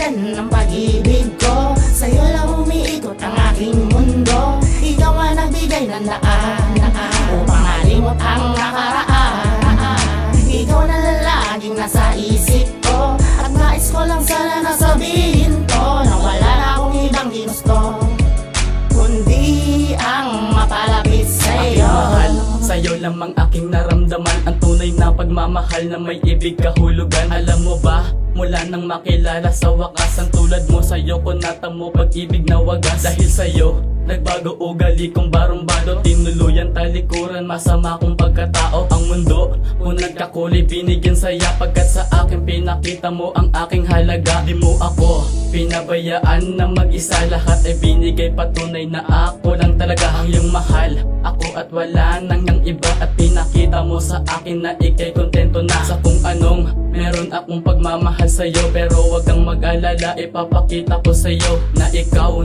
dahilan ng pag-ibig ko. Sa'yo lang umiikot ang aking mundo. Ikaw ang nagbigay ng daan upang malimot ang nakaraan. Ikaw na laging nasa isip ko, at nais ko lang sana nasabihin to, na wala na akong ibang ginusto kundi ang mapalapit sa'yo. Mahal, sa'yo lamang aking naramdaman ang tunay na pagmamahal na may ibig kahulugan. Alam mo ba, mula nang makilala sa wakas ang tulad mo, sa'yo ko natamo pag-ibig na wagas. Dahil sa'yo, nagbago ugali kong barumbado, tinuluyan talikuran, masama kong pagkatao. Ang mundo mo nagkakulay, binigyan saya, pagkat sa akin pinakita mo ang aking halaga. Di mo ako pinabayaan na mag-isa, lahat ay binigay, patunay na ako lang talaga ang iyong mahal. Ako at wala nang yang iba, at pinakita mo sa akin na ikay kontento na sa kung anong meron akong pagmamahal sa'yo. Pero wag kang mag-alala, ipapakita ko sa'yo na ikaw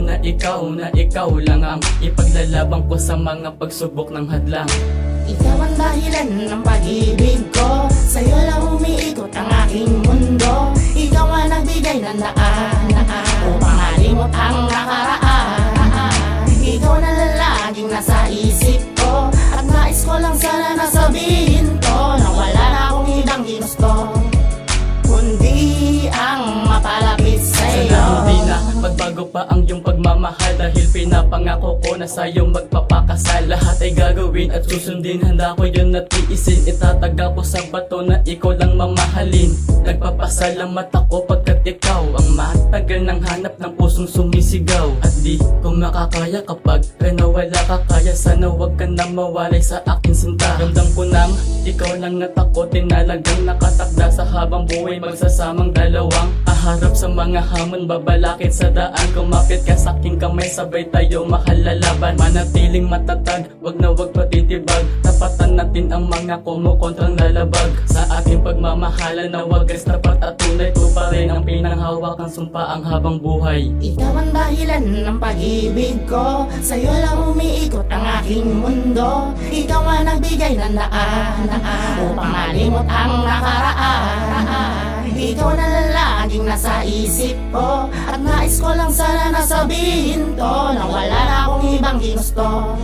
lang ang ipaglalabang ko sa mga pagsubok ng hadlang. Ikaw ang dahilan ng pag-ibig ko. Sa'yo lang umiikot ang aking mundo. Ikaw ang nagbigay ng daan upang malimot ang nakaraan. Ikaw na laging nasa isip ko, at nais ko lang sana nasabihin to, na wala na akong ibang ginusto kundi ang mapalapit sa'yo. Sana hindi na magbago pa ang iyong pagmamahal, dahil pinapangako ko na sa'yo magpapakasal. Lahat ay gagawin at susundin, handa ko yun at tiisin. Itataga ko sa bato na ikaw lang mamahalin. Nagpapasalamat ako pagkat ikaw ang matagal ng hanap ng pusong sumisigaw. At di ko makakaya kapag nawala ka, kaya sana wag ka na mawalay sa akin sinta. Ramdam ko nang ikaw lang at ako, tinalagang nakatakda sa habang buhay, magsasamang dalawang aharap sa mga hamon, babalakid sa daan. Kumapit ka sa aking kamay, sabay tayo mahal lalaban. Manatiling matatag, wag na wag patitibag, tapatan natin ang mga kumukontrang lalabag sa ating pagmamahalan na wagas, tapat at tunay. Ito pa rin ang pinanghawak ng sumpaang habang buhay. Ikaw ang dahilan ng pag-ibig ko. Sa'yo lang umiikot ang aking mundo. Ikaw ang nagbigay ng daan upang malimot ang nakaraan. Ikaw na laging nasa isip ko, at nais ko lang sana nasabihin to, na wala na akong ibang ginusto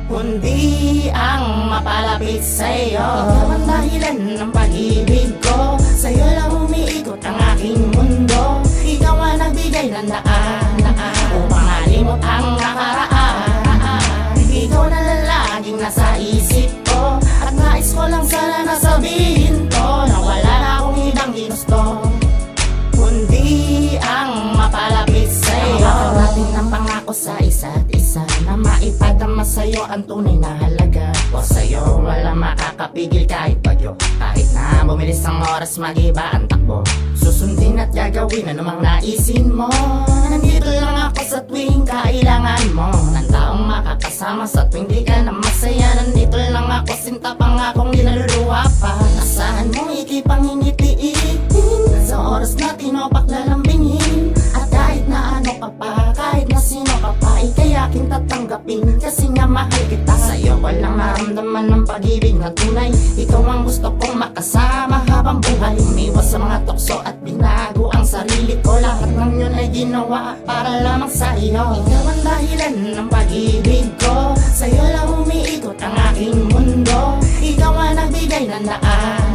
kundi ang mapalapit sa'yo. Ikaw ang dahilan ng pag-ibig ko. Sa'yo lang umiikot ang aking mundo. Ikaw ang nagbigay ng daan upang malimot ang nakaraan. Ikaw na laging nasa isip ko, at nais ko lang sana nasabihin to, na wala na akong ibang ginusto kundi ang mapalapit sa'yo. Hawakan natin ang pangako sa isa't isa, na maipadama sa'yo ang tunay na halaga. O sa'yo wala makakapigil kahit bagyo, kahit na bumilis ang oras, mag-iba ang takbo. Susundin at gagawin anumang naisin mo. Nandito lang ako sa tuwing kailangan mo, ng taong makakasama sa tuwing di ka na masaya. Nandito lang ako, sinta pangakong di naluluwa pa. Asahan mo ikipang hingitiin sa oras na tinopak lalambingin. At kahit na ano ka pa, kahit na sino ka pa, ikay aking tatanggapin, kasi nga mahal kita. Sa'yo ko lang naramdaman ng pag-ibig na tunay. Ikaw ang gusto kong makasama habang buhay. Umiwas sa mga tukso at binago ang sarili ko. Lahat ng yun ay ginawa para lamang sa iyo. Ikaw ang dahilan ng pag-ibig ko. Sa'yo lang umiikot ang aking mundo. Ikaw ang nagbigay ng daan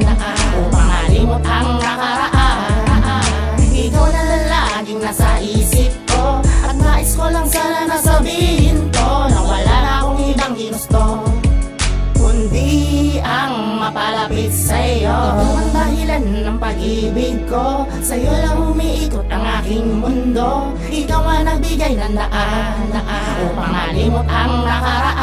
upang malimot ang nakaraan. Ikaw na laging nasa isip ko, at nais ko lang sana nasabihin to, na wala na akong ibang ginusto kundi ang mapalapit sa'yo. Ikaw ang dahilan ng pag-ibig ko. Sa'yo lang umiikot ang aking mundo. Ikaw ang nagbigay ng daan upang malimot ang nakaraan.